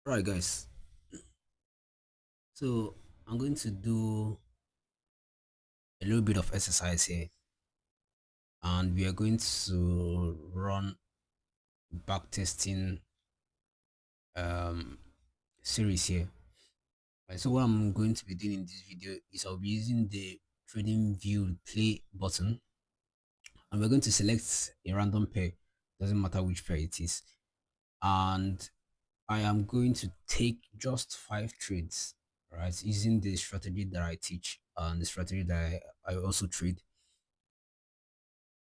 Right, guys. So I'm going to do a little bit of exercise here, and we are going to run backtesting um, series here. Right, so what I'm going to be doing in this video is I'll be using the trading view play button, and we're going to select a random pair. Doesn't matter which pair it is, and I am going to take just 5 trades. Right, using the strategy that I teach and the strategy that I also trade,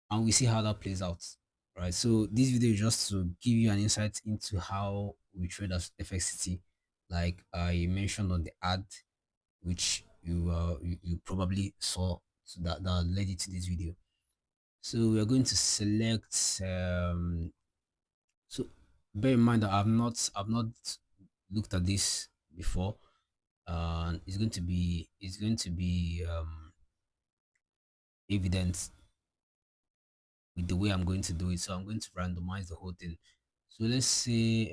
and we see how that plays out. Right, so this video is just to give you an insight into how we trade as FXCITY, like I mentioned on the ad, which you probably saw, so that led you to this video. So we are going to select so bear in mind that I've not looked at this before, and it's going to be evident with the way I'm going to do it. So I'm going to randomize the whole thing. So let's say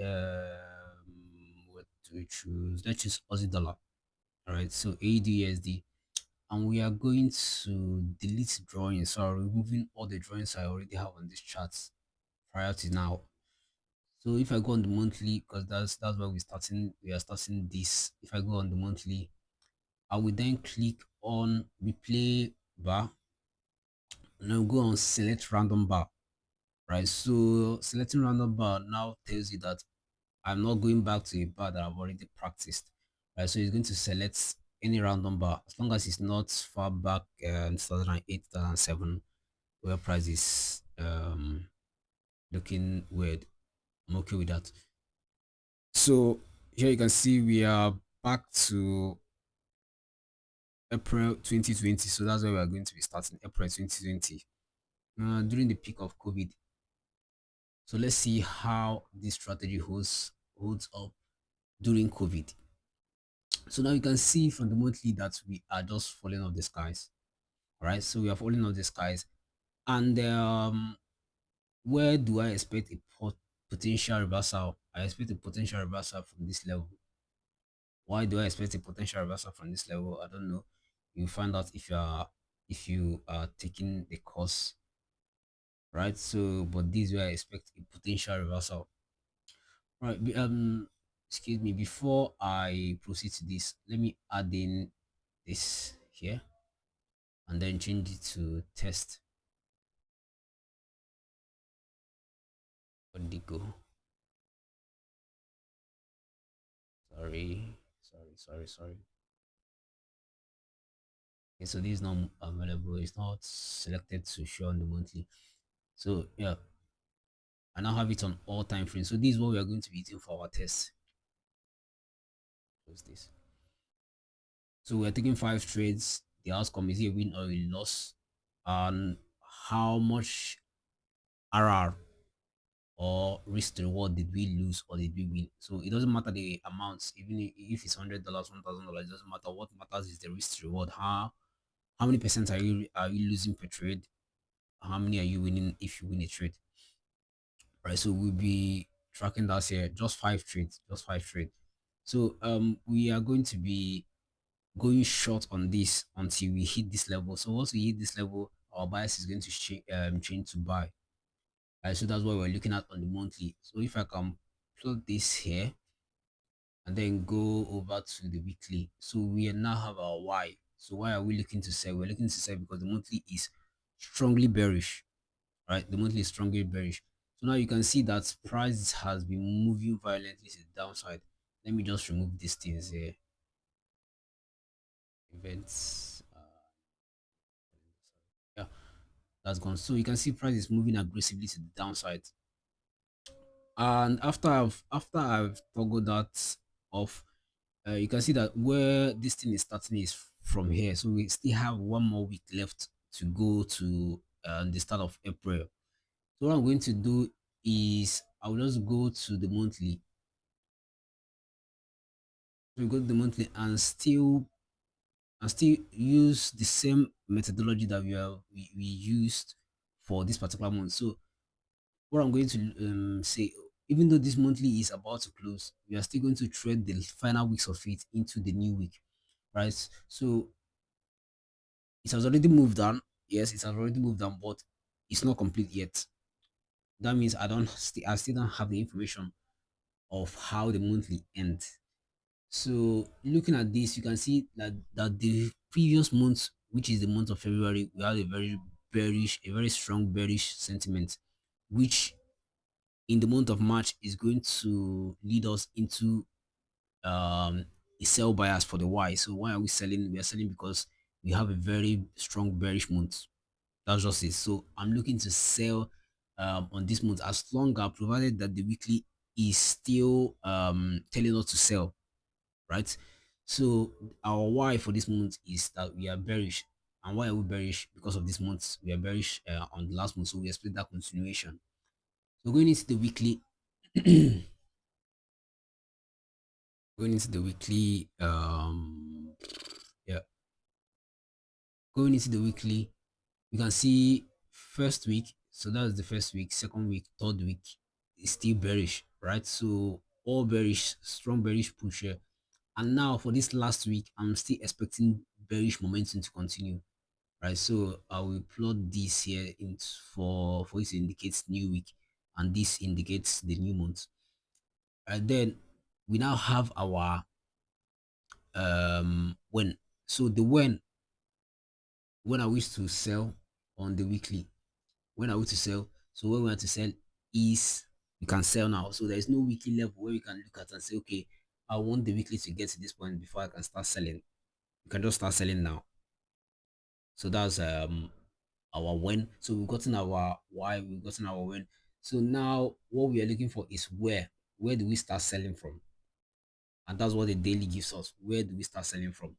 what do we choose? Let's choose Aussie dollar. All right. So AUDUSD, and we are going to delete drawings. So I'm removing all the drawings I already have on this chart prior to now. So if I go on the monthly, because that's where we are starting this. If I go on the monthly, I will then click on replay bar, and I'll go on select random bar. Right, so selecting random bar now tells you that I'm not going back to a bar that I've already practiced. Right, so it's going to select any random bar as long as it's not far back in 2008, 2007, where price is looking weird. I'm okay with that. So here you can see we are back to April 2020. So that's where we are going to be starting, April 2020, during the peak of COVID. So let's see how this strategy holds up during COVID. So now you can see from the monthly that we are just falling off the skies. All right, so we are falling off the skies, and where do I expect a potential reversal? I expect a potential reversal from this level. Why do I expect a potential reversal from this level? I don't know. You find out if you are taking the course, right? So, but this is where I expect a potential reversal. Right. Excuse me. Before I proceed to this, let me add in this here and then change it to test. Where did it go? Sorry. Okay, so this is not available. It's not selected to show on the monthly. So yeah, I now have it on all time frames. So this is what we are going to be using for our test. Close this. So we're taking 5 trades. The outcome is a win or a loss, and how much RR or risk to reward did we lose or did we win. So it doesn't matter the amounts, even if it's $100, $1,000, it doesn't matter. What matters is the risk to reward. How many percent are you losing per trade? How many are you winning if you win a trade? Right. So we'll be tracking that here. Just 5 trades. Just 5 trades. So we are going to be going short on this until we hit this level. So once we hit this level, our bias is going to change to buy. Right, so that's what we're looking at on the monthly. So if I can plug this here and then go over to the weekly, so we now have our Y. So why are we looking to sell? We're looking to sell because the monthly is strongly bearish, right? The monthly is strongly bearish. So now you can see that price has been moving violently to the downside. Let me just remove these things here. Events. Yeah, that's gone. So you can see price is moving aggressively to the downside. And after I've toggled that off, you can see that where this thing is starting is from here. So we still have one more week left to go to the start of April. So what I'm going to do is I'll just go to the monthly. So we go to the monthly and still use the same methodology that we used for this particular month. So what I'm going to say, even though this monthly is about to close, we are still going to trade the final weeks of it into the new week, right? So it has already moved down. Yes, it has already moved down, but it's not complete yet. That means I still don't have the information of how the monthly ends. So looking at this, you can see that the previous month, which is the month of February, we had a very strong bearish sentiment, which in the month of March is going to lead us into a sell bias for the Y. So why are we selling? We are selling because we have a very strong bearish month. That's just it. So I'm looking to sell on this month as long as provided that the weekly is still telling us to sell, right? So our why for this month is that we are bearish. And why are we bearish? Because of this month, we are bearish on the last month. So we expect that continuation. So going into the weekly, going into the weekly, yeah, going into the weekly, you can see first week. So that's the first week, second week, third week is still bearish, right? So all bearish, strong bearish push here. And now for this last week, I'm still expecting bearish momentum to continue, right? So I will plot this here in for it to indicate new week, and this indicates the new month. And then we now have our when. So the when I wish to sell on the weekly, when I wish to sell. So when we want to sell is we can sell now. So there is no weekly level where we can look at and say, okay, I want the weekly to get to this point before I can start selling. You can just start selling now. So that's our win. So we've gotten our why, we've gotten our win. So now what we are looking for is where do we start selling from? And that's what the daily gives us. Where do we start selling from?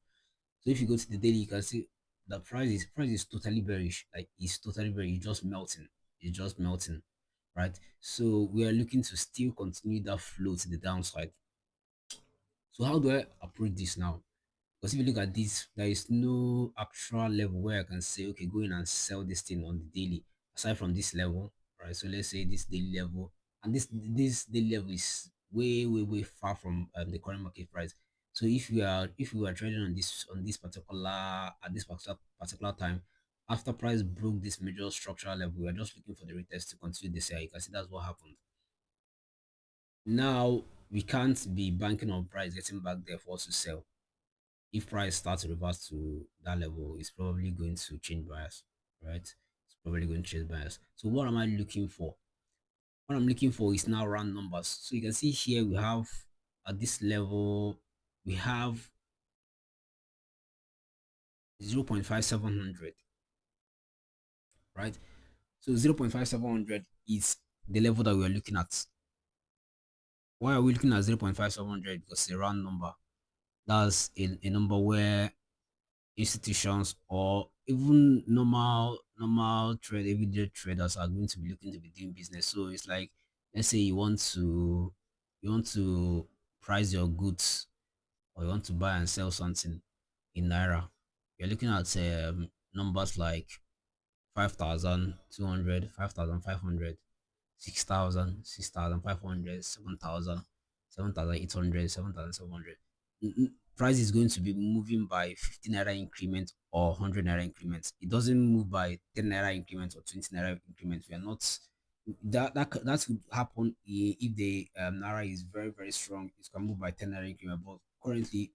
So if you go to the daily, you can see the price is totally bearish. Like it's totally bearish, it's just melting. It's just melting. Right. So we are looking to still continue that flow to the downside. So how do I approach this now? Because if you look at this, there is no actual level where I can say, okay, go in and sell this thing on the daily, aside from this level, right? So let's say this daily level, and this daily level is way far from the current market price. So if we are trading on this particular at this particular time, after price broke this major structural level, we are just looking for the retest to continue this here. You can see that's what happened. Now we can't be banking on price getting back there for us to sell. If price starts to reverse to that level, it's probably going to change bias, right? It's probably going to change bias. So what am I looking for? What I'm looking for is now round numbers. So you can see here we have at this level, we have 0.5700, right? So 0.5700 is the level that we are looking at. Why are we looking at 0.5700? Because it's a round number. That's a number where institutions or even normal trade everyday traders are going to be looking to be doing business. So it's like, let's say you want to price your goods, or you want to buy and sell something in naira. You're looking at numbers like 5,200, 5,500, 6,000, 6,500, 7,000, 7,800, 7,700. Price is going to be moving by 50 naira increment or 100 naira increments. It doesn't move by 10 naira increments or 20 naira increments. We are not that would happen if the naira is very strong. It can move by 10 naira increment, but currently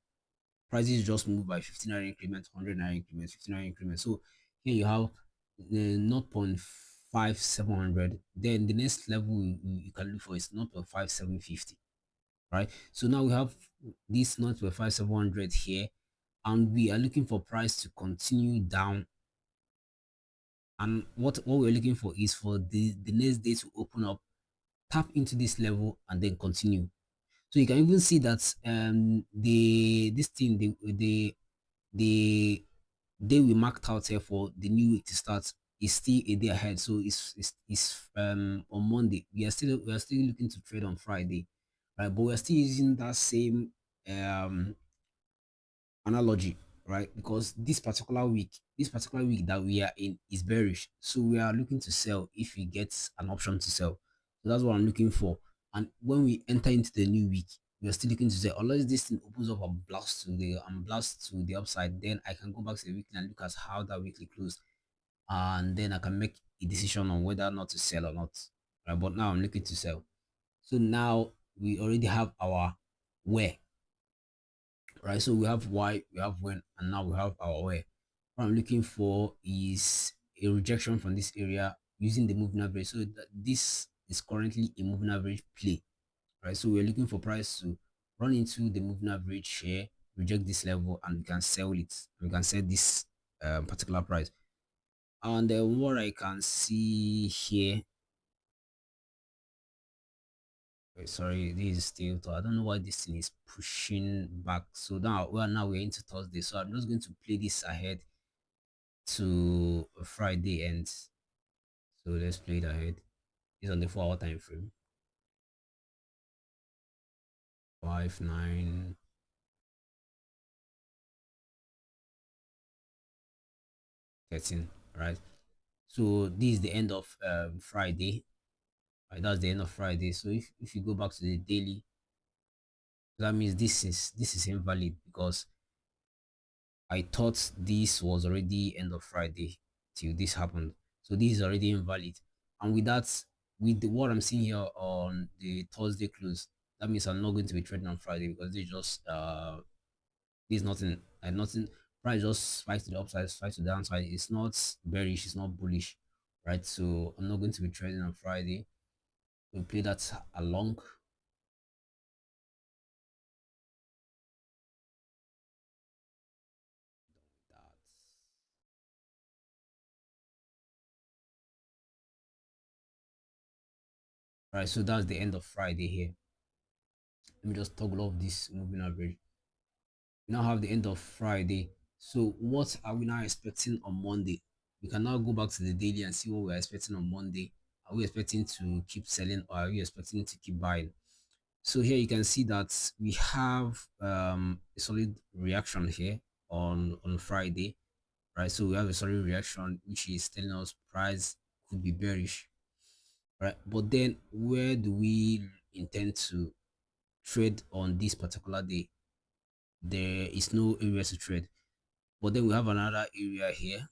prices just move by 15 naira increments, 100 naira increments, 50 naira increments. So here you have the 0.5700. Then the next level you can look for is 0.5750, right? So now we have this 0.5700 here, and we are looking for price to continue down. And what we're looking for is for the next day to open up, tap into this level, and then continue. So you can even see that the this thing the day we marked out here for the new week to start is still a day ahead. So it's on Monday. We are still looking to trade on Friday, right? But we're still using that same um analogy, right? Because this particular week that we are in is bearish. So we are looking to sell if we get an option to sell. So that's what I'm looking for. And when we enter into the new week, we are still looking to say, unless this thing opens up and blast to the upside, then I can go back to the weekly and look at how that weekly closed, and then I can make a decision on whether or not to sell or not. Right? But now I'm looking to sell. So now we already have our where, right? So we have why, we have when, and now we have our where. What I'm looking for is a rejection from this area using the moving average. So that this is currently a moving average play, right? So we're looking for price to run into the moving average here, reject this level, and we can sell it. We can sell this particular price. And then what I can see here, wait, sorry, this is still, I don't know why this thing is pushing back. So now we're into Thursday. So I'm just going to play this ahead to Friday ends. So let's play it ahead. It's on the 4 hour time frame. 5, 9, 13. Right. So this is the end of Friday. Right, that's the end of Friday. So if you go back to the daily, that means this is invalid because I thought this was already end of Friday till this happened. So this is already invalid. And with that, what I'm seeing here on the Thursday close, that means I'm not going to be trading on Friday because they just there's nothing and nothing. Price just spikes to the upside, spikes to the downside. It's not bearish, it's not bullish, right? So I'm not going to be trading on Friday. We'll play that along. That. Right, so that's the end of Friday here. Let me just toggle off this moving average. We now have the end of Friday. So what are we now expecting on Monday? We can now go back to the daily and see what we're expecting on Monday. Are we expecting to keep selling or are we expecting to keep buying? So here you can see that we have a solid reaction here on Friday, right? So we have a solid reaction which is telling us price could be bearish, right? But then where do we intend to trade on this particular day? There is no area to trade. But then we have another area here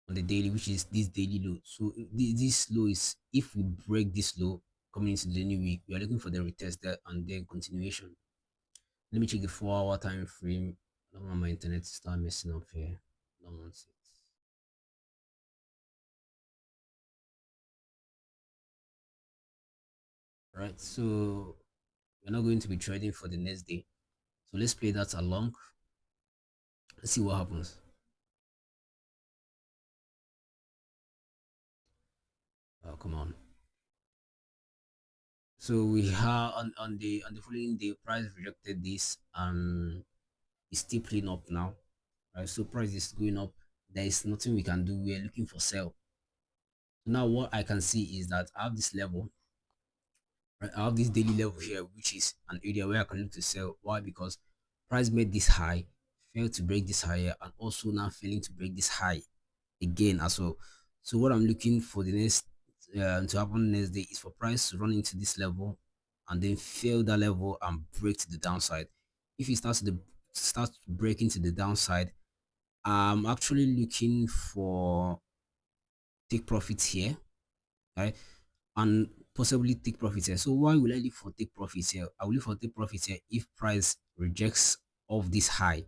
on the daily, which is this daily low. So this low is, if we break this low coming into the new week, we are looking for the retest there and then continuation. Let me check the 4 hour time frame. I don't want my internet to start messing up here. Don't want it. Right, so we're not going to be trading for the next day. So let's play that along. Let's see what happens. Oh, come on. So we have on the following day, price rejected this and it's still playing up now. Right, so price is going up. There is nothing we can do. We are looking for sell. Now what I can see is that I have this level, right? I have this daily level here, which is an area where I can look to sell. Why? Because price made this high, failed to break this higher, and also now failing to break this high again as well. So what I'm looking for the next to happen next day is for price to run into this level and then fail that level and break to the downside. If it starts breaking to the downside, I'm actually looking for take profits here, right? And possibly take profits here. So why will I look for take profits here? I will look for take profits here if price rejects off this high.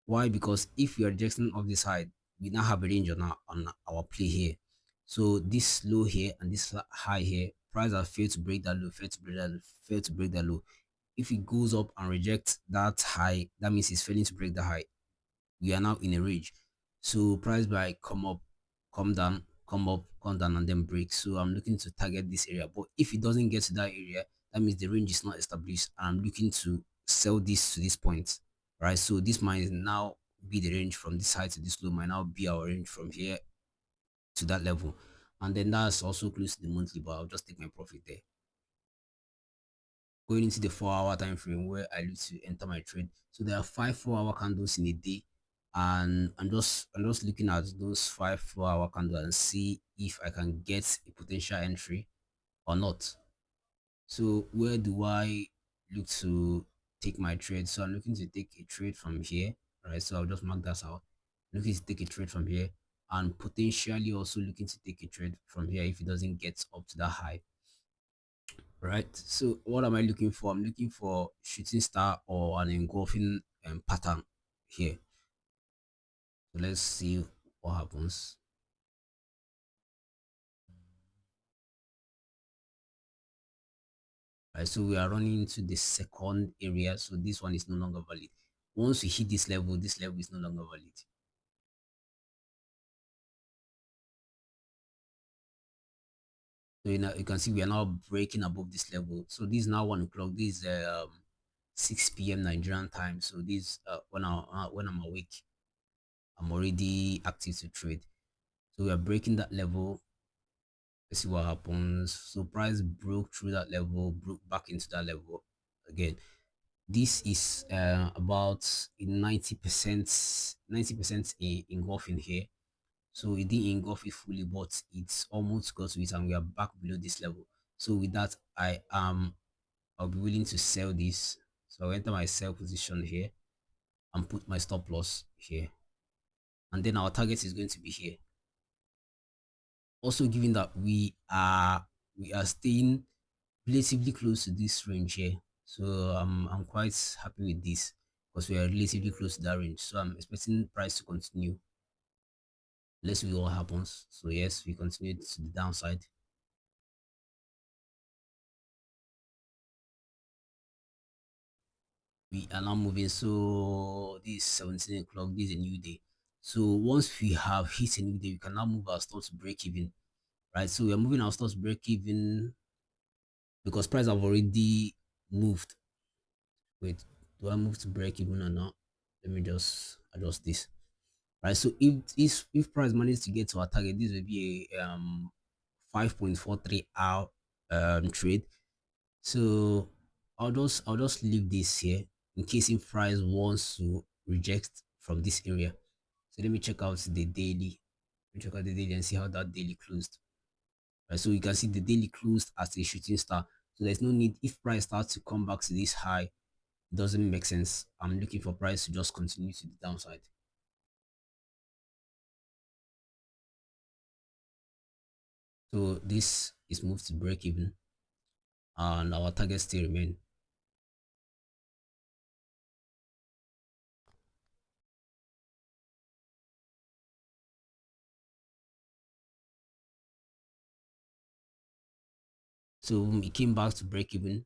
Why? Because if we are rejecting off this high, we now have a range on our play here. So this low here and this high here, price has failed to break that low, failed to break that low, failed to break that low. If it goes up and rejects that high, that means it's failing to break the high. We are now in a range. So price by come up, come down, come up, come down, and then break. So I'm looking to target this area. But if it doesn't get to that area, that means the range is not established. And I'm looking to sell this to this point. Right. So this might now be the range from this high to this low, might now be our range from here to that level. And then that's also close to the monthly, but I'll just take my profit there. Going into the 4 hour time frame where I look to enter my trade. So there are 5 4 hour candles in a day, and I'm just looking at those 5 4 hour candles and see if I can get a potential entry or not. So where do I look to take my trade? So I'm looking to take a trade from here, right? So I'll just mark that out. Looking to take a trade from here and potentially also looking to take a trade from here if it doesn't get up to that high, right? So what am I looking for? I'm looking for shooting star or an engulfing pattern here. So let's see what happens. Right, so we are running into the second area. So this one is no longer valid. Once we hit this level is no longer valid. So you can see we are now breaking above this level. So this is now 1 o'clock. This is 6 p.m. Nigerian time. So this when I'm awake, I'm already active to trade. So we are breaking that level. Let's see what happens. So price broke through that level, broke back into that level again. This is about 90% engulfing here. So it didn't engulf it fully, but it's almost got to it, and we are back below this level. So with that, I'll be willing to sell this. So I'll enter my sell position here and put my stop loss here. And then our target is going to be here. Also, given that we are staying relatively close to this range here. So I'm quite happy with this because we are relatively close to that range. So I'm expecting price to continue. Let's see what happens. So yes, we continue to the downside. We are now moving. So this is 17 o'clock. This is a new day. So once we have hit a new day, we can now move our stop to break even. Right. So we are moving our stop to break even because price have already moved. Wait, do I move to break even or not? Let me just adjust this. Right. So if price manages to get to our target, this will be a 5.43 hour trade. So I'll just leave this here in case if price wants to reject from this area. So let me check out the daily. Let me check out the daily and see how that daily closed. Right, so you can see the daily closed as a shooting star. So there's no need if price starts to come back to this high, it doesn't make sense. I'm looking for price to just continue to the downside. So this is moved to break even and our target still remain. So it came back to break even.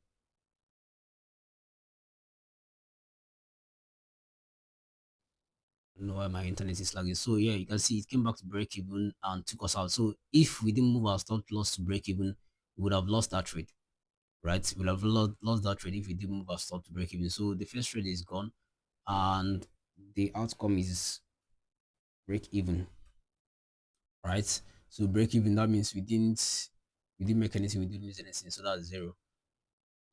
I don't know why my internet is lagging. So yeah, you can see it came back to break even and took us out. So if we didn't move our stop loss to break even, we would have lost that trade, right? We would have lost that trade if we didn't move our stop to break even. So the first trade is gone, and the outcome is break even, right? So break even, that means we didn't make anything, we didn't lose anything. So that's zero.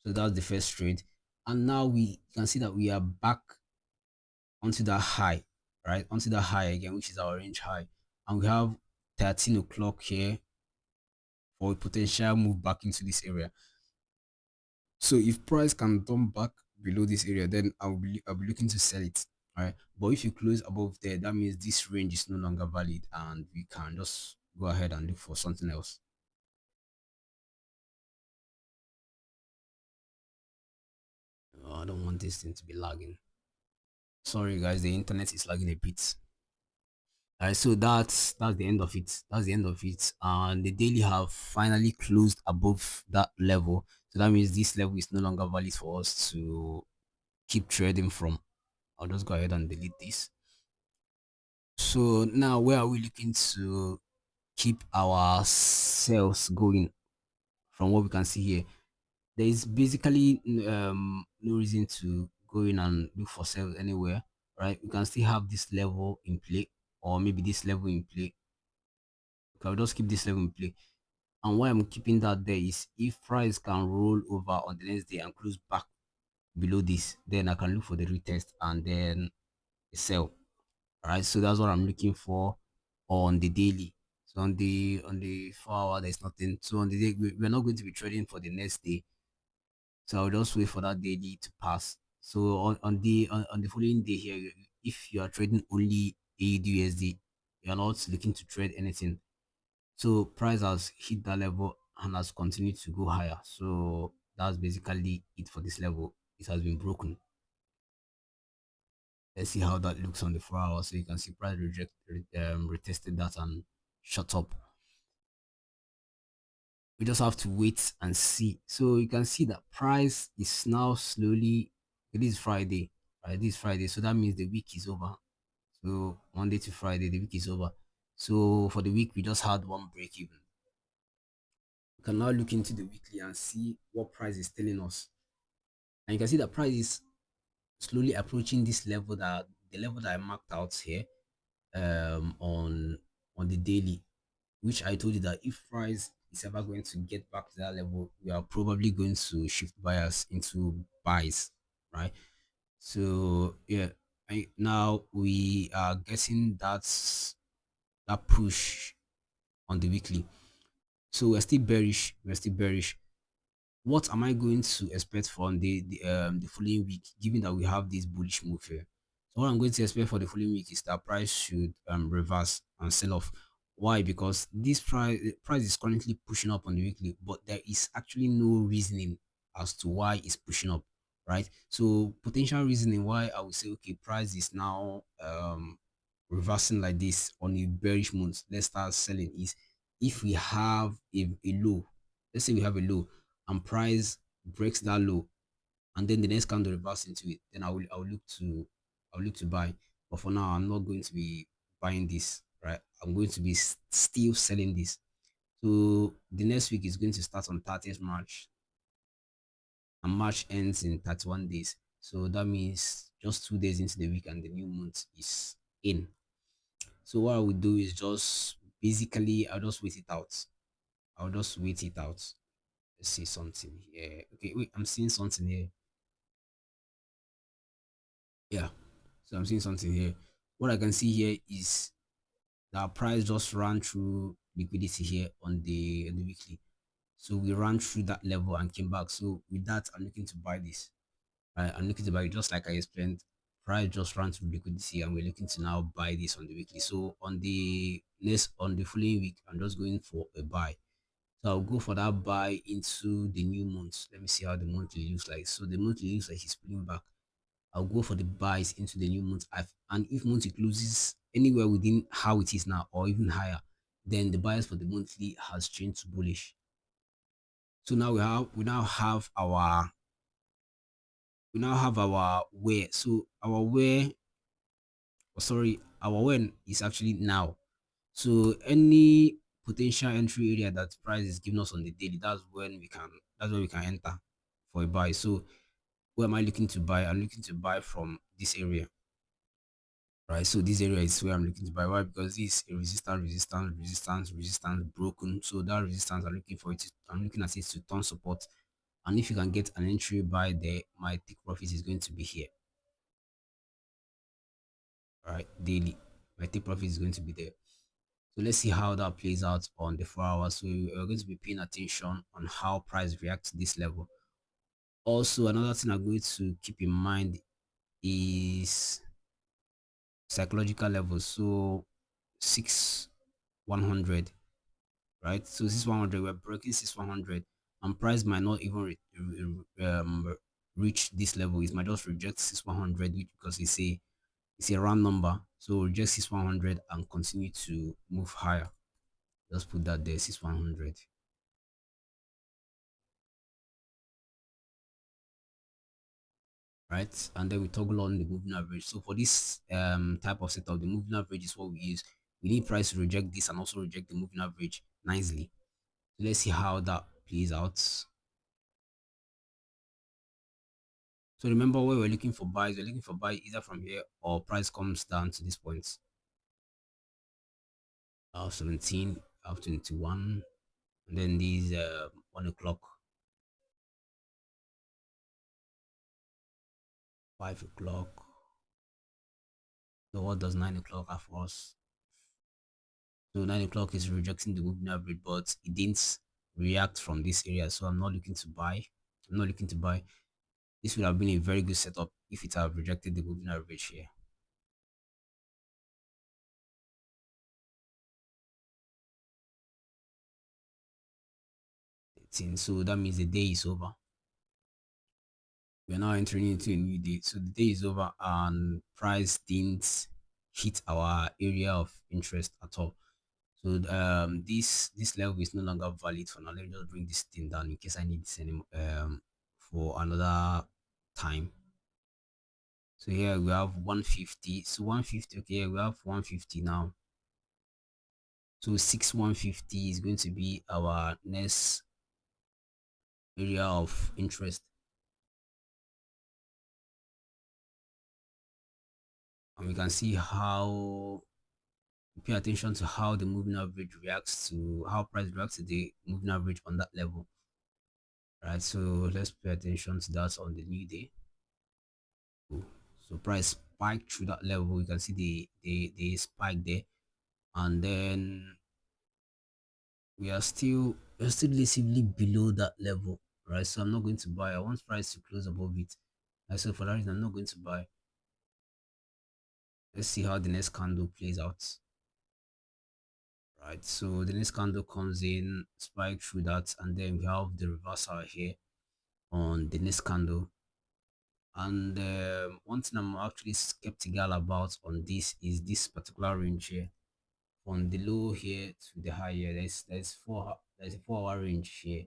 So that's the first trade. And now we can see that we are back onto that high, right? Onto that high again, which is our range high. And we have 13 o'clock here for a potential move back into this area. So if price can turn back below this area, then I'll be looking to sell it. All right. But if you close above there, that means this range is no longer valid and we can just go ahead and look for something else. Oh, I don't want this thing to be lagging. Sorry guys, the internet is lagging a bit. Alright, so that's the end of it. That's the end of it. And the daily have finally closed above that level. So that means this level is no longer valid for us to keep trading from. I'll just go ahead and delete this. So now where are we looking to keep our sales going from what we can see here? There is basically no reason to go in and look for sales anywhere, right? We can still have this level in play or maybe this level in play. Okay, I'll just keep this level in play. And why I'm keeping that there is if price can roll over on the next day and close back below this, then I can look for the retest and then sell. All right, so that's what I'm looking for on the daily. So on the 4 hour, there's nothing. So on the day, we're not going to be trading for the next day. So I'll just wait for that daily to pass. So on the following day here, if you are trading only AUDUSD, you're not looking to trade anything. So price has hit that level and has continued to go higher. So that's basically it for this level. It has been broken. Let's see how that looks on the 4 hours. So you can see price retested that and shut up. We just have to wait and see. So you can see that price is now slowly. It is Friday, right? This Friday, so that means the week is over. So Monday to Friday, the week is over. So for the week, we just had one break even. We can now look into the weekly and see what price is telling us. And you can see that price is slowly approaching this level, that the level that I marked out here on the daily, which I told you that if price is ever going to get back to that level, we are probably going to shift buyers into buys, right? So yeah, now we are getting that push on the weekly. So we're still bearish. We're still bearish. What am I going to expect from the following week, given that we have this bullish move here? So what I'm going to expect for the following week is that price should reverse and sell off. Why? Because this price is currently pushing up on the weekly, but there is actually no reasoning as to why it's pushing up, right? So potential reasoning why I would say, okay, price is now reversing like this on a bearish month, let's start selling, is if we have a low. Let's say we have a low and price breaks that low, and then the next candle reverse into it, then I'll look to buy. But for now, I'm not going to be buying this, right? I'm going to be still selling this. So the next week is going to start on 30th March, and March ends in 31 days. So that means just 2 days into the week and the new month is in. So what I would do is just basically I'll just wait it out. I'll just wait it out. Let's see something here. Okay, wait, I'm seeing something here. Yeah. So I'm seeing something here. What I can see here is that price just ran through liquidity here on the weekly. So we ran through that level and came back. So with that, I'm looking to buy this. Right? I'm looking to buy it just like I explained. Price just ran through liquidity and we're looking to now buy this on the weekly. So on the following week, I'm just going for a buy. So I'll go for that buy into the new month. Let me see how the monthly looks like. So the monthly looks like it's pulling back. I'll go for the buys into the new month. And if monthly closes anywhere within how it is now or even higher, then the bias for the monthly has changed to bullish. So now we now have our where. So our where, oh, sorry, our when is actually now. So any potential entry area that price is giving us on the daily, that's when we can enter for a buy. So where am I looking to buy? I'm looking to buy from this area, right? So this area is where I'm looking to buy. Why? Because this is a resistance broken. So that resistance, I'm looking for it. I'm looking at it to turn support. And if you can get an entry buy there, my take profit is going to be here, right? Daily, my take profit is going to be there. So let's see how that plays out on the 4 hours. So we're going to be paying attention on how price reacts to this level. Also, another thing I'm going to keep in mind is psychological levels. So 6 100, right? So 6 100, we're breaking 6 100, and price might not even reach this level. It might just reject 6 100, which because it's a round number. So reject 6 100 and continue to move higher. Just put that there, 6 100. Right? And then we toggle on the moving average. So for this type of setup, the moving average is what we use. We need price to reject this and also reject the moving average nicely. So let's see how that plays out. So remember when we're looking for buys, we're looking for buy either from here or price comes down to this point. 17, 21, and then these 1 o'clock, 5 o'clock. So what does 9 o'clock have for us? So 9 o'clock is rejecting the moving average, but it didn't react from this area. So I'm not looking to buy. I'm not looking to buy. This would have been a very good setup if it had rejected the moving average here. 18. So that means the day is over. We're now entering into a new day. So the day is over and price didn't hit our area of interest at all. So this level is no longer valid for now. Let me just bring this thing down in case I need this anymore for another time. So here we have 150. So 150, okay, we have 150 now. So 150 is going to be our next area of interest. And we can see how pay attention to how the moving average reacts to how price reacts to the moving average on that level. Right. So let's pay attention to that on the new day. So price spiked through that level. You can see the spike there, and then we're still relatively below that level, right? So I'm not going to buy. I want price to close above it. I said for that reason I'm not going to buy. Let's see how the next candle plays out. Right, so the next candle comes in, spike through that, and then we have the reversal here on the next candle. And one thing I'm actually skeptical about on this is this particular range here, from the low here to the high here. There's a 4 hour range here,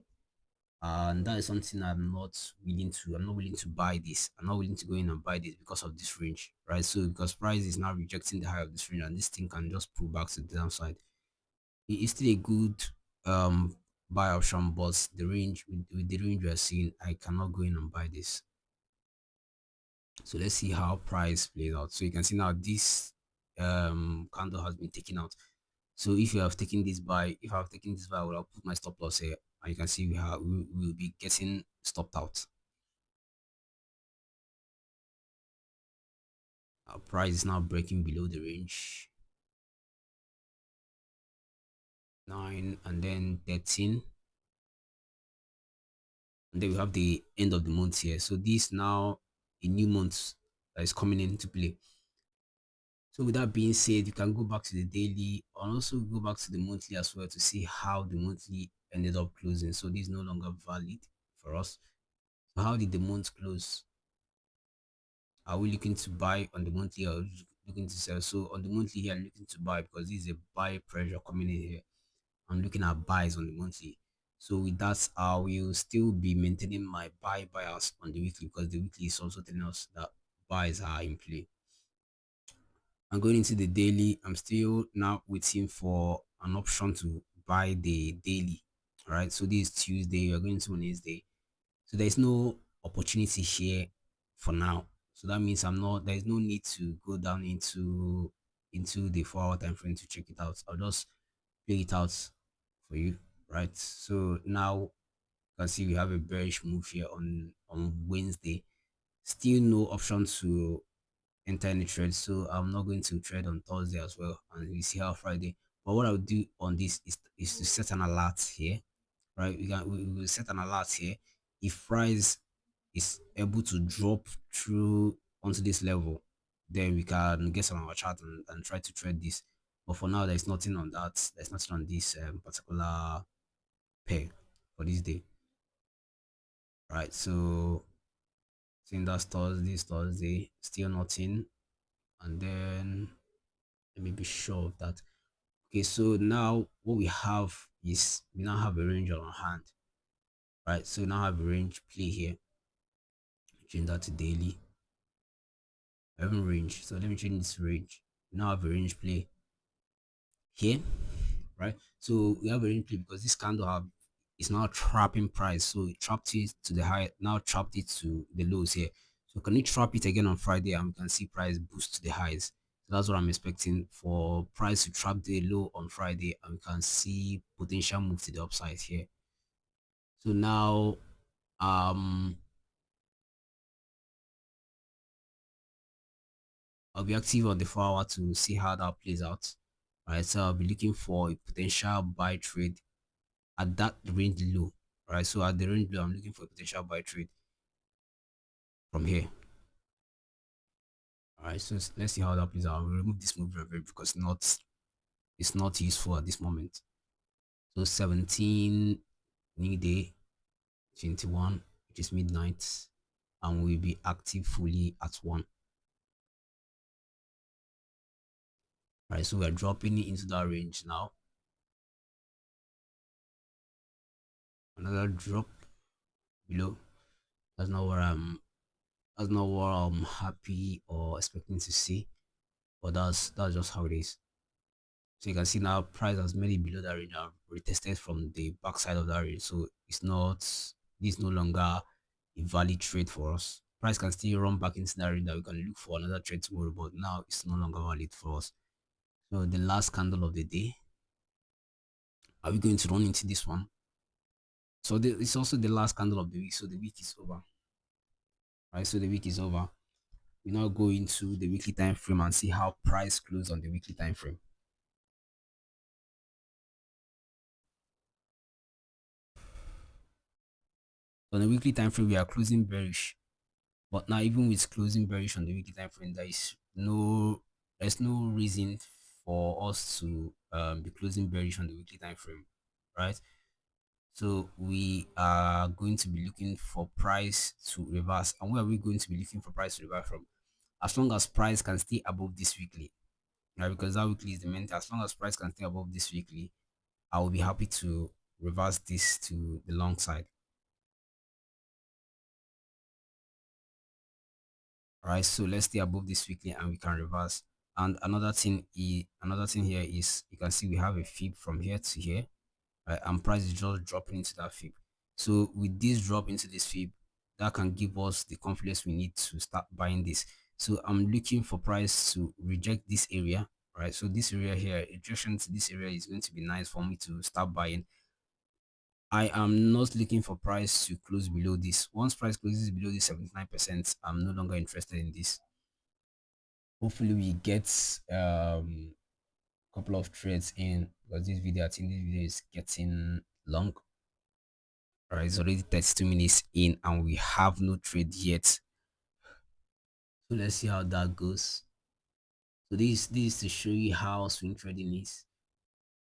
and that is something I'm not willing to buy this. I'm not willing to go in and buy this because of this range, right? So because price is now rejecting the high of this range, and this thing can just pull back to the downside. It is still a good buy option, but the range with the range we are seeing, I cannot go in and buy this. So let's see how price plays out. So you can see now this candle has been taken out. So if you have taken this buy, if I've taken this buy, I will have put my stop loss here, and you can see we will be getting stopped out. Our price is now breaking below the range. 9 and then 13, and then we have the end of the month here. So this now a new month that is coming into play. So with that being said, you can go back to the daily and also go back to the monthly as well to see how the monthly ended up closing. So this is no longer valid for us. So how did the month close? Are we looking to buy on the monthly or looking to sell? So on the monthly here, I'm looking to buy because this is a buy pressure coming in here. I'm looking at buys on the monthly. So with that, I will still be maintaining my buy bias on the weekly because the weekly is also telling us that buys are in play. And going into the daily, I'm still now waiting for an option to buy the daily. All right. So this is Tuesday. We're going to Wednesday. So there's no opportunity here for now. So that means there's no need to go down into the 4 hour time frame to check it out. I'll just play it out for you. Right. So now you can see we have a bearish move here on Wednesday. Still no option to enter any trade, so I'm not going to trade on Thursday as well, and we see how Friday. But what I'll do on this is to set an alert here, right? We will set an alert here. If price is able to drop through onto this level, then we can get on our chart and try to trade this. But for now, there's nothing on that. There's nothing on this particular pair for this day, right? So seeing that's Thursday, still nothing, and then let me be sure of that. Okay, so now what we have is we now have a range on our hand, right? So now have a range play here. Change that to daily. I have a range, so let me change this range. We now have a range play here, right? So we have a range play because this candle have is now trapping price. So it trapped it to the high, now trapped it to the lows here. So can it trap it again on Friday and we can see price boost to the highs? So that's what I'm expecting for price to trap the low on Friday and we can see potential move to the upside here. So now I'll be active on the 4 hour to see how that plays out. Right, so I'll be looking for a potential buy trade at that range low. Right. So at the range below, I'm looking for a potential buy trade from here. All right. So let's see how that plays out. I'll remove this move very because it's not useful at this moment. So 17 new day 21, which is midnight, and we'll be active fully at 1. Right. So we're dropping into that range now. Another drop below. That's not what I'm that's not what I'm happy or expecting to see. But that's just how it is. So you can see now price has made it below that range. I've retested from the backside of that range. So this no longer a valid trade for us. Price can still run back into that range that we can look for another trade tomorrow, but now it's no longer valid for us. So the last candle of the day, are we going to run into this one? So it's also the last candle of the week. So the week is over. Right. So the week is over. We now go into the weekly time frame and see how price closed on the weekly time frame. On the weekly time frame, we are closing bearish. But now, even with closing bearish on the weekly time frame, there's no reason for us to be closing bearish on the weekly time frame, right? So we are going to be looking for price to reverse. And where are we going to be looking for price to reverse from? As long as price can stay above this weekly, right? Because that weekly is the main. As long as price can stay above this weekly, I will be happy to reverse this to the long side. All right, so let's stay above this weekly and we can reverse. And another thing here is you can see we have a fib from here to here, right? And price is just dropping into that fib. So with this drop into this fib, that can give us the confidence we need to start buying this. So I'm looking for price to reject this area, right? So this area here, rejection to this area is going to be nice for me to start buying. I am not looking for price to close below this. Once price closes below this 79%, I'm no longer interested in this. Hopefully we get couple of trades in because this video, I think this video is getting long. All right, it's already 32 minutes in and we have no trade yet. So let's see how that goes. So this is to show you how swing trading is.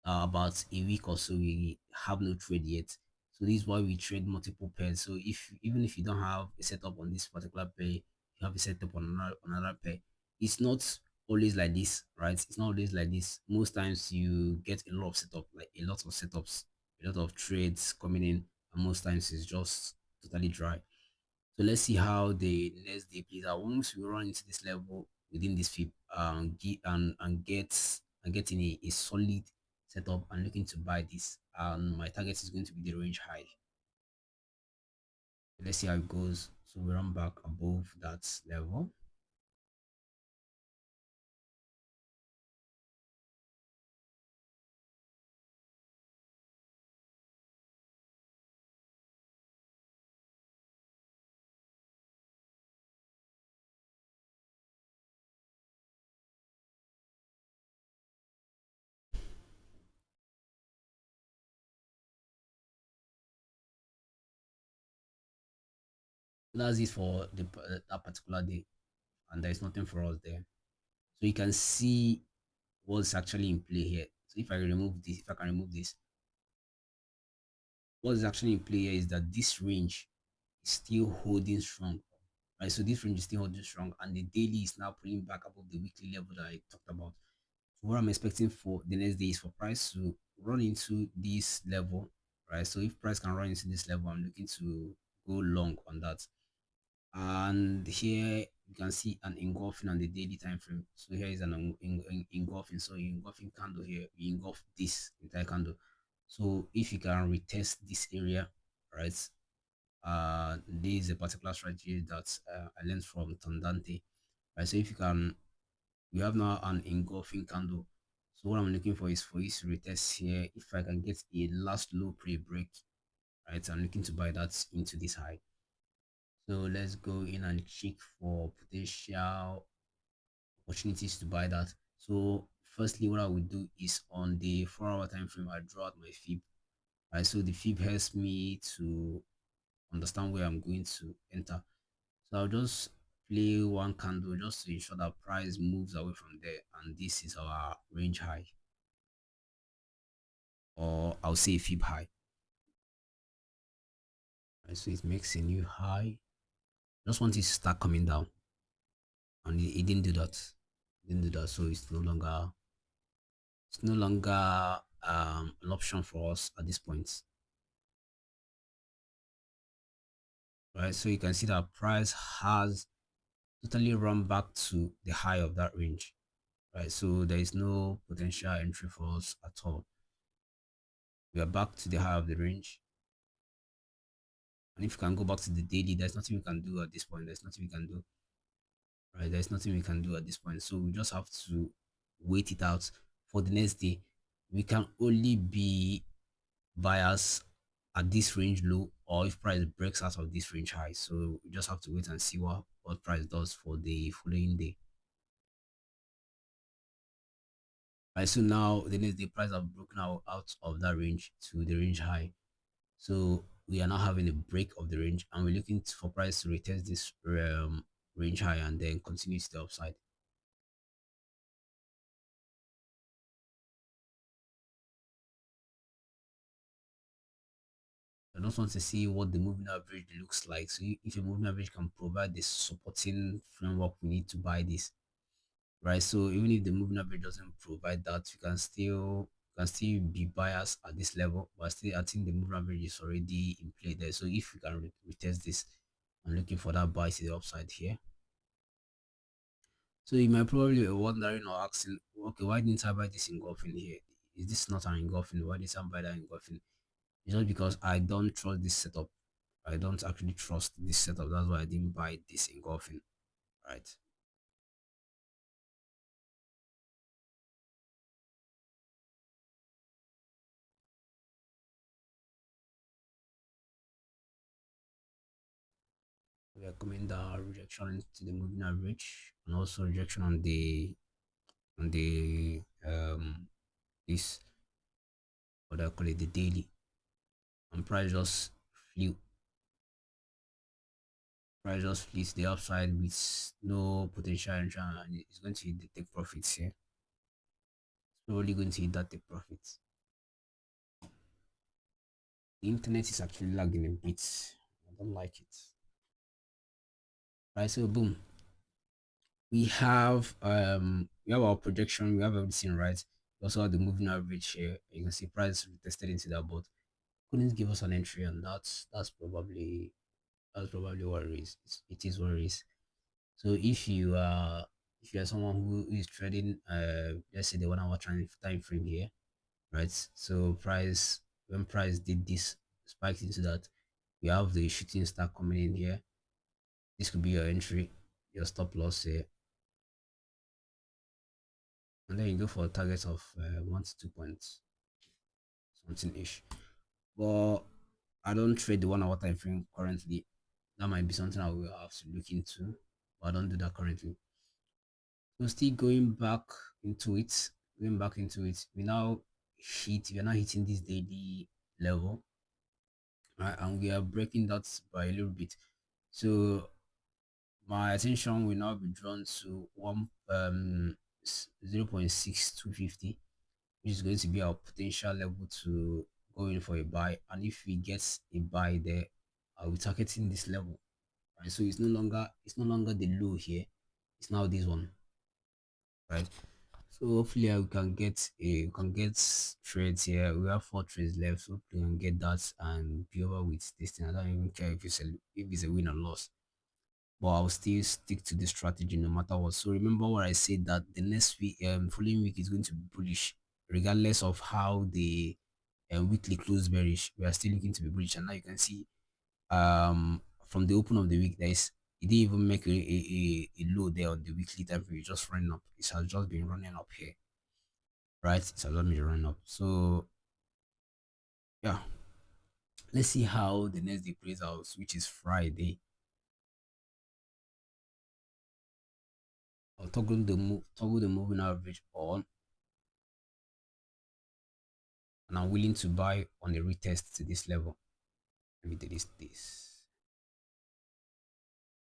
About a week or so we have no trade yet. So this is why we trade multiple pairs. So if even if you don't have a setup on this particular pair, you have a setup on another pair. It's not always like this, right? It's not always like this. Most times you get a lot of setup, like a lot of setups, a lot of trades coming in, and most times it's just totally dry. So let's see how the next day plays out. Once we run into this level within this fib, and getting a solid setup and looking to buy this. And my target is going to be the range high. Let's see how it goes. So we run back above that level. That's it for that particular day, and there's nothing for us there. So you can see what's actually in play here. So if I can remove this, what's actually in play here is that this range is still holding strong. Right, so this range is still holding strong, and the daily is now pulling back above the weekly level that I talked about. So what I'm expecting for the next day is for price to run into this level, right? So if price can run into this level, I'm looking to go long on that. And here you can see an engulfing on the daily time frame. So here is an engulfing. So engulfing candle here, we engulf this entire candle. So if you can retest this area, right? This is a particular strategy that I learned from Tondante. Right, so if you can, we have now an engulfing candle. So what I'm looking for is for you to retest here. If I can get a last low pre-break, right? I'm looking to buy that into this high. So let's go in and check for potential opportunities to buy that. So firstly, what I would do is on the 4-hour time frame, I draw out my fib. Right, so the fib helps me to understand where I'm going to enter. So I'll just play one candle just to ensure that price moves away from there, and this is our range high, or I'll say fib high. Right, so it makes a new high. Just want it to start coming down, and it didn't do that. It didn't do that, so it's no longer an option for us at this point. Right, so you can see that price has totally run back to the high of that range. Right, so there is no potential entry for us at all. We are back to the high of the range. And if you can go back to the daily, there's nothing we can do at this point. There's nothing we can do. Right, there's nothing we can do at this point. So we just have to wait it out for the next day. We can only be biased at this range low, or if price breaks out of this range high. So we just have to wait and see what price does for the following day. Right, so now the next day price have broken out of that range to the range high. So we are now having a break of the range, and we're looking for price to retest this range high and then continue to the upside. I just want to see what the moving average looks like. So if a moving average can provide the supporting framework we need to buy this, right? So even if the moving average doesn't provide that, you can still be biased at this level, but still I think the moving average is already in play there. So if we can retest this, I'm looking for that buy to the upside here. So you might probably be wondering or asking, okay, why didn't I buy this engulfing here? Is this not an engulfing? Why didn't I buy that engulfing? It's just because I don't trust this setup. I don't actually trust this setup. That's why I didn't buy this engulfing. Right. We are coming down rejection to the moving average, and also rejection on the this, what I call it, the daily, and price just flew to the upside with no potential entry, and it's going to hit the take profits here. It's probably going to hit that take profits. The internet is actually lagging a bit. I don't like it. Right, so boom. We have our projection, we have everything right. We also have the moving average here. You can see price tested into that, but couldn't give us an entry, and that's probably what it is. It is what it is. So if you are someone who is trading, let's say the 1 hour time frame here, right? So when price did this, spiked into that, we have the shooting star coming in here. This could be your entry, your stop loss here, and then you go for a target of 1 to 2 points, something ish. But I don't trade the 1 hour time frame currently. That might be something I will have to look into, but I don't do that currently. So still going back into it, we are now hitting this daily level, right? And we are breaking that by a little bit. So my attention will now be drawn to 0.6250, which is going to be our potential level to go in for a buy. And if we get a buy there, I'll be targeting this level. Right. So it's no longer the low here. It's now this one. Right. So hopefully we can get trades here. We have 4 trades left. So hopefully we can get that and be over with this thing. I don't even care if it's a win or loss. But I'll still stick to this strategy no matter what. So remember what I said, that the next week, following week is going to be bullish, regardless of how the weekly close bearish. We are still looking to be bullish, and now you can see from the open of the week, it didn't even make a low there on the weekly time frame. It's just running up. It has just been running up here, right? It has just been running up. So yeah, let's see how the next day plays out, which is Friday. I'll toggle the moving average on, and I'm willing to buy on a retest to this level. Let me delete this.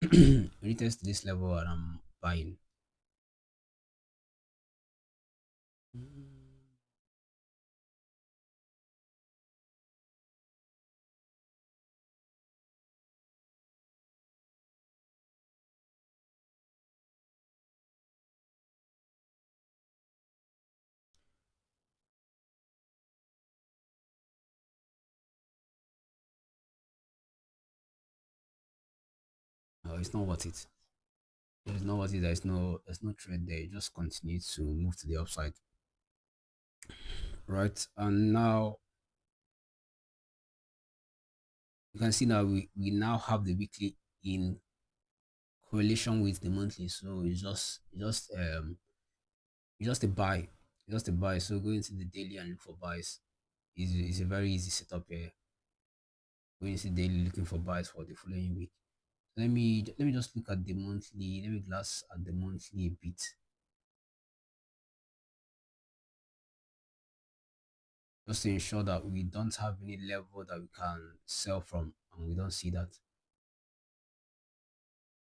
Retest to this level and I'm buying. It's not worth it. It's not worth it. There's no trade there. You just continue to move to the upside. Right. And now you can see now we now have the weekly in correlation with the monthly. So it's just a buy. It's just a buy. So go into the daily and look for buys. Is a very easy setup here. Going into daily looking for buys for the following week. Let me just look at the monthly. Let me glance at the monthly a bit. Just to ensure that we don't have any level that we can sell from and we don't see that.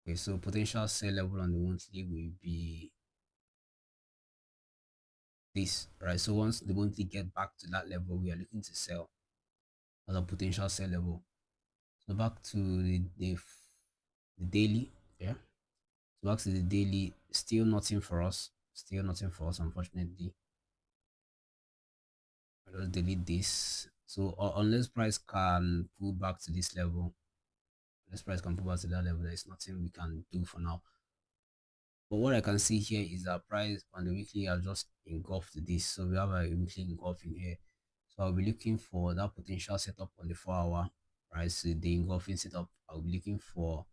Okay, so potential sell level on the monthly will be this, right? So once the monthly get back to that level, we are looking to sell as a potential sell level. So back to the daily, yeah. So back to the daily, still nothing for us. Still nothing for us, unfortunately. I'll just delete this. So unless price can pull back to this level, unless price can pull back to that level, there's nothing we can do for now. But what I can see here is that price on the weekly has just engulfed this. So we have a weekly engulfing here. So I'll be looking for that potential setup on the 4 hour, right? So the engulfing setup, I'll be looking for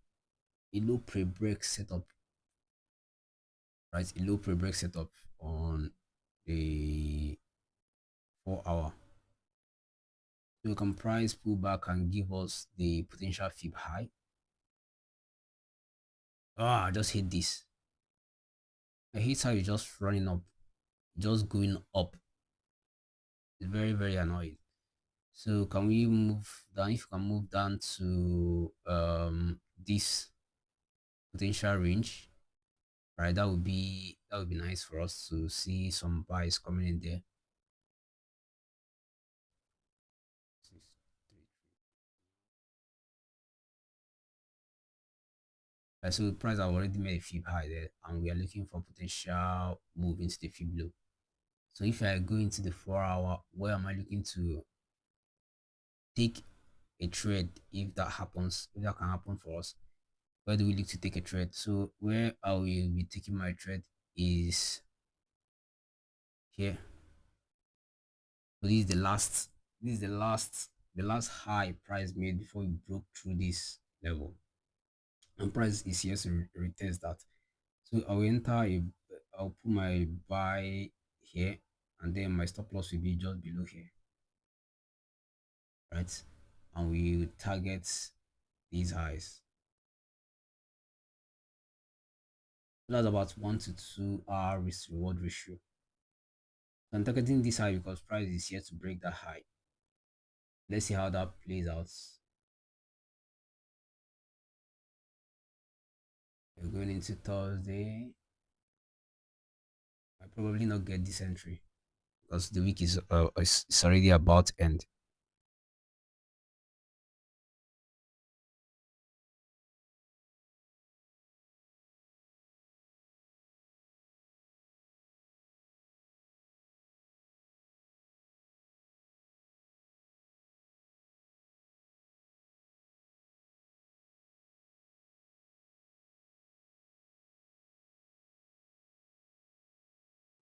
a low pre-break setup, right? A low pre-break setup on the 4 hour. So we can price pull back and give us the potential fib high. I just hit this. I hate how it's just running up, just going up. It's very, very annoying. So can we move down? If you can move down to this potential range, right? That would be nice for us to see some buys coming in there. Right, so the price have already made a fib high there, and we are looking for potential move into the fib low. So if I go into the 4 hour, where am I looking to take a trade if that happens? If that can happen for us, where do we look to take a trade? So where I will be taking my trade is here. So this is the last high price made before we broke through this level. And price is here to retest that. So I'll put my buy here, and then my stop loss will be just below here, right? And we target these highs. So that's about 1 to 2 hour risk reward ratio. So I'm targeting this high because price is here to break that high. Let's see how that plays out. We're going into Thursday. I probably not get this entry because the week is already about to end.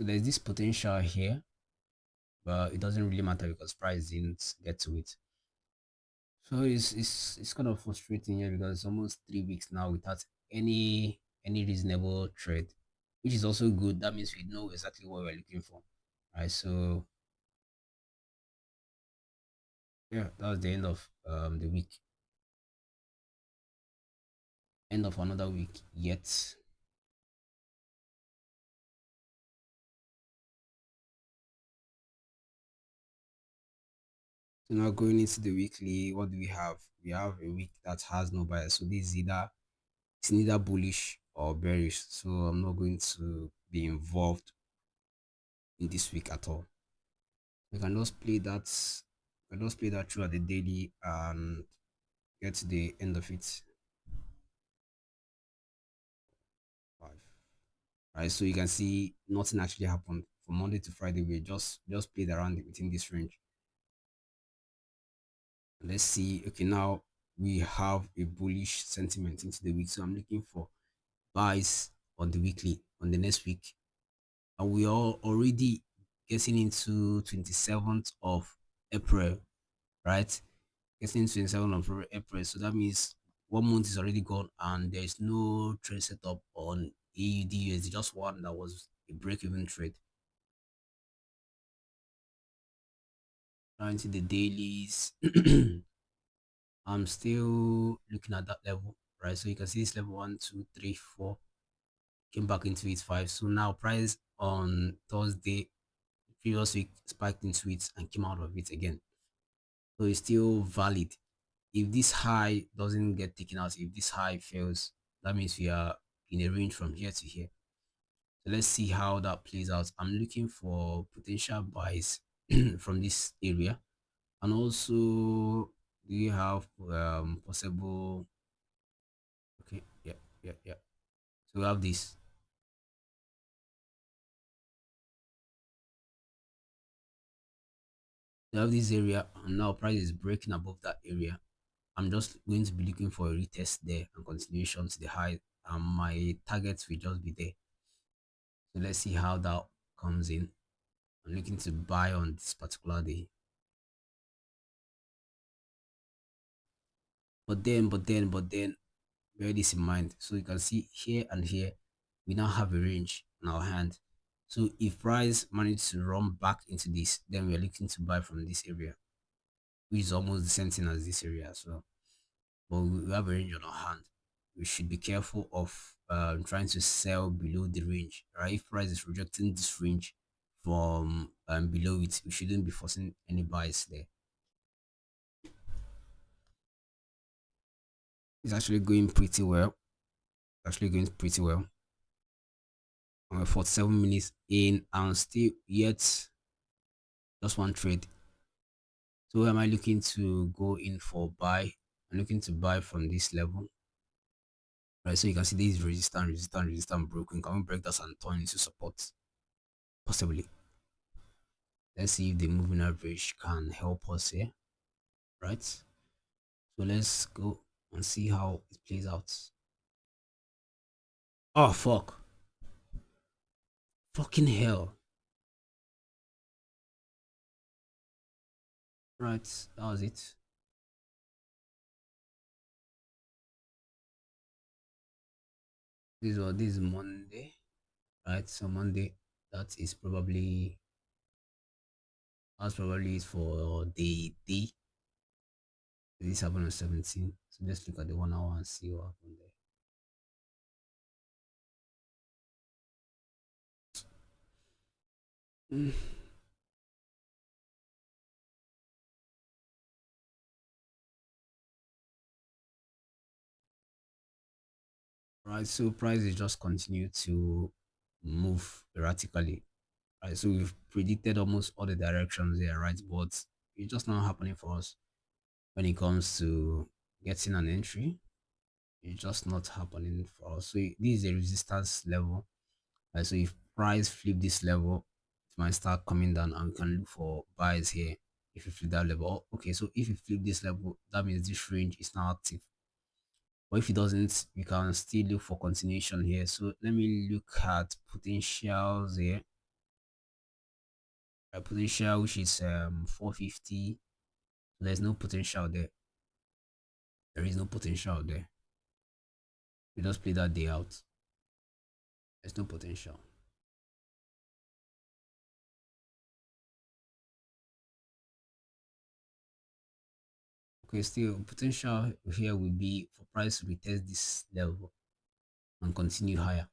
So there's this potential here, but it doesn't really matter because price didn't get to it. So it's kind of frustrating here because it's almost 3 weeks now without any reasonable trade, which is also good. That means we know exactly what we're looking for. Right. So yeah, that's the end of the week. End of another week yet. So now going into the weekly, what do we have? We have a week that has no bias. So this is either it's neither bullish or bearish. So I'm not going to be involved in this week at all. We can just play that. We can just play that throughout the daily and get to the end of it. Five. Right. So you can see nothing actually happened from Monday to Friday. We just played around within this range. Let's see. Okay, now we have a bullish sentiment into the week. So I'm looking for buys on the weekly on the next week. And we are already getting into 27th of April, right? Getting into 27th of April. So that means 1 month is already gone and there is no trade setup on AUDUSD, just one that was a break-even trade. Trying to the dailies. I'm still looking at that level, right? So you can see this level 1, 2, 3, 4 came back into it 5. So now price on Thursday, previous week spiked into it and came out of it again. So it's still valid. If this high doesn't get taken out, if this high fails, that means we are in a range from here to here. So let's see how that plays out. I'm looking for potential buys from this area. And also, do you have possible? Okay, yeah, yeah, yeah. So we have this. We have this area, and now price is breaking above that area. I'm just going to be looking for a retest there and continuation to the high, and my targets will just be there. So let's see how that comes in. I'm looking to buy on this particular day. But then, bear this in mind. So you can see here and here, we now have a range in our hand. So if price manages to run back into this, then we're looking to buy from this area, which is almost the same thing as this area as well. But we have a range on our hand. We should be careful of trying to sell below the range, right? If price is rejecting this range from below it, we shouldn't be forcing any buys there. It's actually going pretty well. Actually going pretty well. I'm 47 minutes in and still yet just one trade. So where am I looking to go in for buy? I'm looking to buy from this level. Right, so you can see this is resistance broken. Can we break that and turn into support? Possibly. Let's see if the moving average can help us here. Right. So let's go and see how it plays out. Oh fuck. Fucking hell. Right, that was it. This is Monday. Right, so Monday, that is probably that's probably it for the day. This happened on 17. So let's look at the 1 hour and see what happened there. Mm. Right, so prices just continue to move erratically. Right, so we've predicted almost all the directions there, right? But it's just not happening for us when it comes to getting an entry. It's just not happening for us. So this is a resistance level. Right, so if price flip this level, it might start coming down and we can look for buys here if you flip that level. Oh, okay, so if you flip this level, that means this range is now active. But if it doesn't, we can still look for continuation here. So let me look at potentials here. Potential which is 450. There's no potential there. There is no potential there. We just play that day out. There's no potential. Okay, still potential here will be for price to retest this level and continue higher.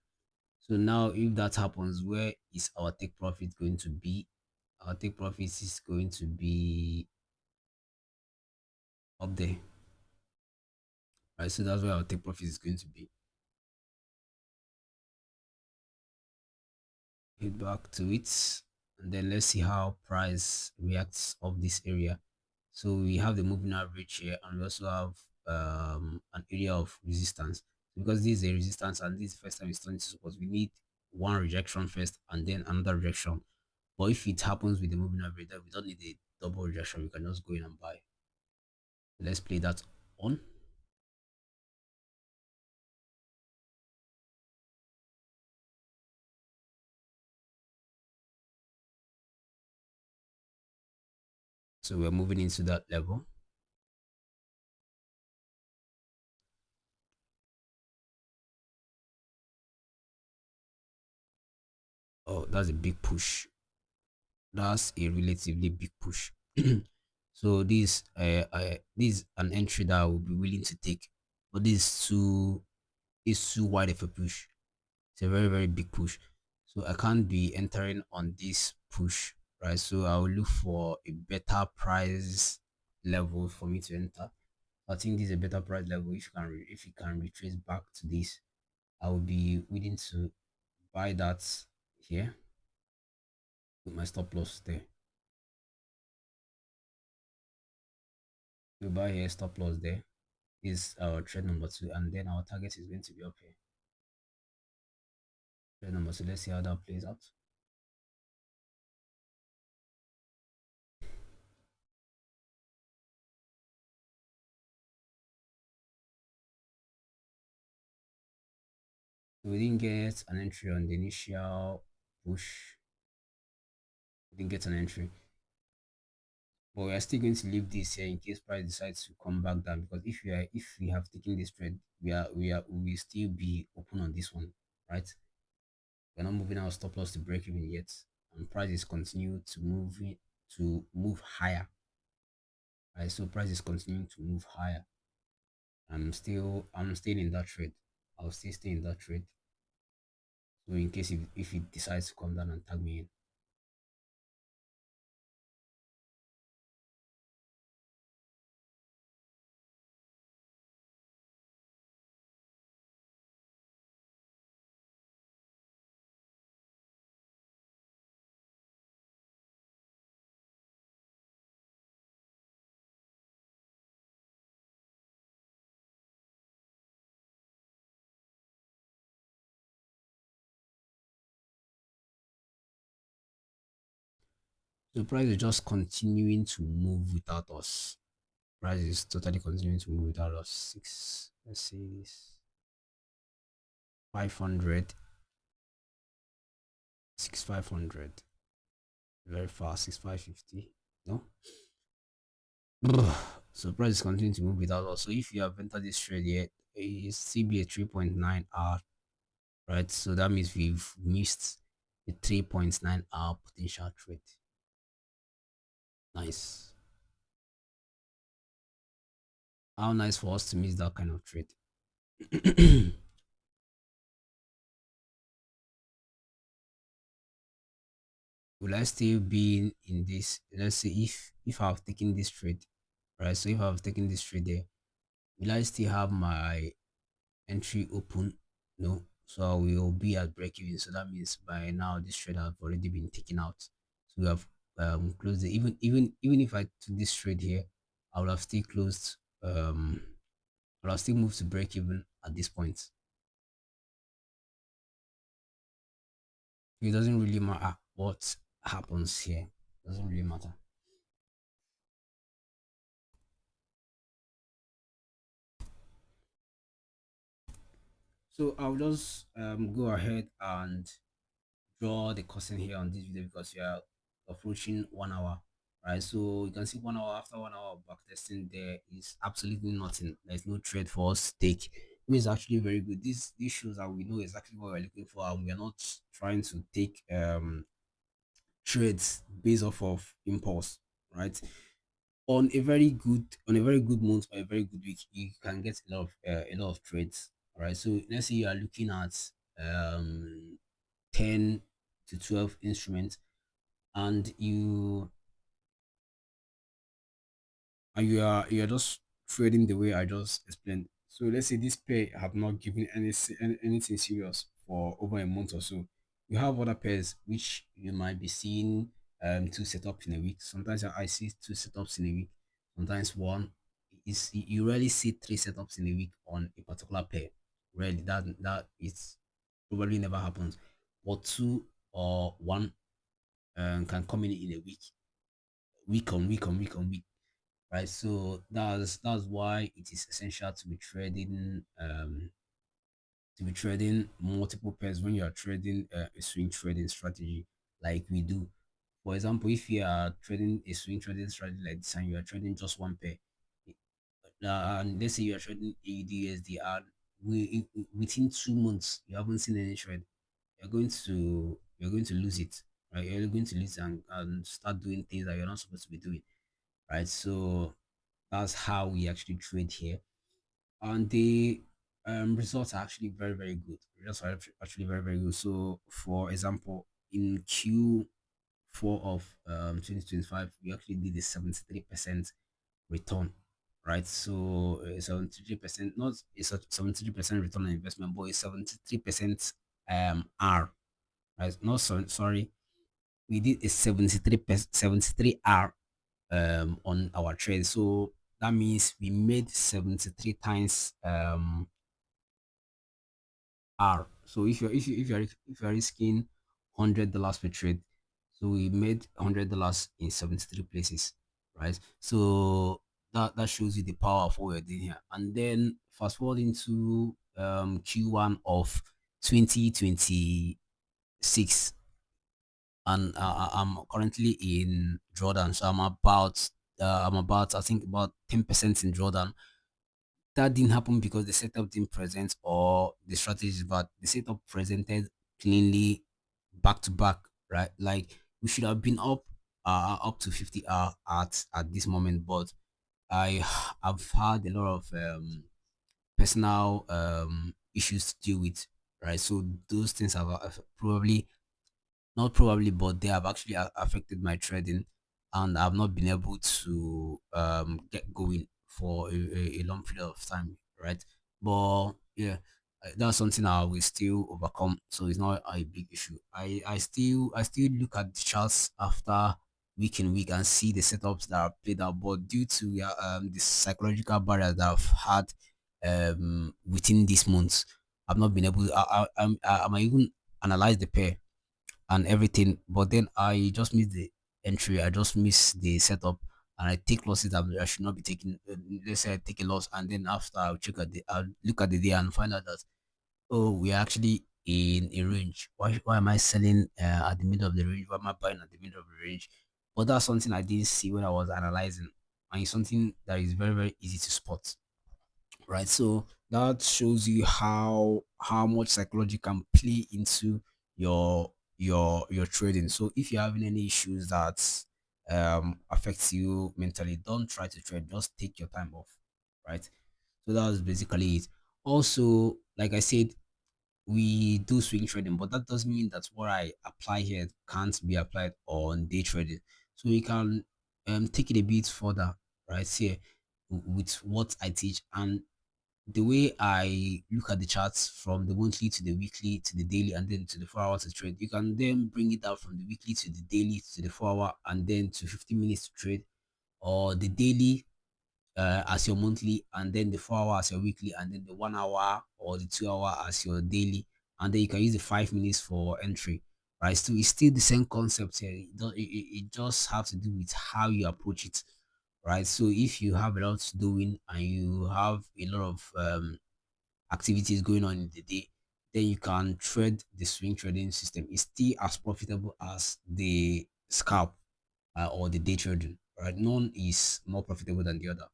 So now if that happens, where is our take profit going to be? Our take profit is going to be up there. Right, so that's where our take profit is going to be. Hit back to it, and then let's see how price reacts of this area. So we have the moving average here, and we also have an area of resistance. Because this is a resistance and this is the first time it's turning to support, we need one rejection first and then another rejection. But if it happens with the moving average, then we don't need a double rejection. We can just go in and buy. Let's play that on. So we're moving into that level. Oh, that's a big push. That's a relatively big push. So this is an entry that I will be willing to take, but this is too wide of a push. It's a very big push, so I can't be entering on this push, right? So I will look for a better price level for me to enter. I think this is a better price level. If you can retrace back to this, I will be willing to buy that here with my stop loss there. We buy here, stop loss there is our trade number two, and then our target is going to be up here. Trade number two, let's see how that plays out. So we didn't get an entry on the initial push. We didn't get an entry, but we are still going to leave this here in case price decides to come back down. Because if we have taken this trade, we will still be open on this one, right? We're not moving our stop loss to break even yet, and prices continue to move higher. Right, so price is continuing to move higher. I'm staying in that trade. I'll still stay in that trade. So in case if it decides to come down and tag me in. So price is just continuing to move without us. Price is totally continuing to move without us. Six, let's say this 500, 500, very fast, 6550. No, so price is continuing to move without us. So if you have entered this trade yet, it's still be a 3.9 hour, right? So that means we've missed the 3.9 hour potential trade. Nice. How nice for us to miss that kind of trade. Will I still be in this? Let's say if I've taken this trade, right? So if I've taken this trade there, will I still have my entry open? No. So I will be at break even. So that means by now this trade have already been taken out. So we have closed it. Even if I took this trade here, I would have still closed I'll still move to break even at this point. It doesn't really matter what happens here. It doesn't really matter. So I'll just go ahead and draw the curtain here on this video because we are approaching 1 hour, right? So you can see 1 hour after 1 hour of backtesting, there is absolutely nothing. There's no trade for us to take. It is actually very good. This shows that we know exactly what we're looking for, and we are not trying to take trades based off of impulse, right? On a very good month or a very good week, you can get a lot of trades. All right. So let's say you are looking at um 10 to 12 instruments, and you are just trading the way I just explained. So let's say this pair have not given anything serious for over a month or so. You have other pairs which you might be seeing two setups in a week. Sometimes I see two setups in a week. Sometimes one is you rarely see three setups in a week on a particular pair. Rarely that is probably never happens. But two or one can come in a week, week on week, right? So that's why it is essential to be trading multiple pairs when you are trading a swing trading strategy like we do. For example, if you are trading a swing trading strategy like this and you are trading just one pair, and let's say you are trading AUDUSD and within 2 months you haven't seen any trade, you're going to lose it, right? You're going to lose and start doing things that you're not supposed to be doing, right? So that's how we actually trade here, and the results are actually very very good. Results are actually very very good. So for example, in Q4 of 2025, we actually did a 73% return, right? So 73%, not a 73% return on investment, but a 73% R, right? Not sorry, we did a 73 R on our trade. So that means we made 73 times R. So if you're risking $100 per trade, so we made $100 in 73 places, right? So that shows you the power of what we're doing here. And then fast forward into Q1 of 2026, and I'm currently in Jordan, so I'm about, I think, about 10% in Jordan. That didn't happen because the setup didn't present or the strategy, but the setup presented cleanly back to back, right? Like we should have been up to 50 hour at this moment, but have had a lot of personal issues to deal with, right? So those things have probably, not probably, but they have actually affected my trading, and I've not been able to get going for a long period of time, right? But yeah, that's something I will still overcome. So it's not a big issue. I still look at the charts after week in week and see the setups that are played out. But due to the psychological barrier that I've had within this month, I've not been able. I might even analyze the pair and everything. But then I just miss the entry. I just miss the setup, and I take losses that I should not be taking. Let's say I take a loss, and then after I'll look at the day and find out that, oh, we're actually in a range. Why am I selling at the middle of the range? Why am I buying at the middle of the range? But that's something I didn't see when I was analyzing, and it's something that is very very easy to spot, right? So that shows you how much psychology can play into your trading. So if you're having any issues that affects you mentally, don't try to trade. Just take your time off, right? So that was basically it. Also, like I said, we do swing trading, but that doesn't mean that what I apply here can't be applied on day trading. So we can take it a bit further, right? Here with what I teach, and the way I look at the charts from the monthly to the weekly to the daily and then to the 4 hours to trade, you can then bring it out from the weekly to the daily to the 4 hour and then to 15 minutes to trade, or the daily as your monthly, and then the 4 hour as your weekly, and then the 1 hour or the 2 hour as your daily, and then you can use the 5 minutes for entry. Right, so it's still the same concept here. It just have to do with how you approach it, right? So if you have a lot doing and you have a lot of activities going on in the day, then you can trade the swing trading system. It's still as profitable as the scalp or the day trading, right? None is more profitable than the other.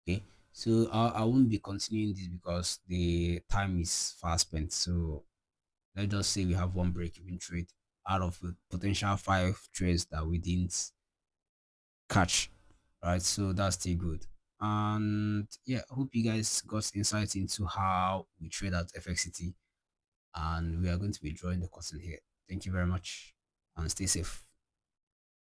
Okay, so I won't be continuing this because the time is fast spent. So let's just say we have one break even trade out of the potential five trades that we didn't catch, right? So that's still good. And yeah, I hope you guys got insight into how we trade at FXCITY, and we are going to be drawing the curtain here. Thank you very much and stay safe.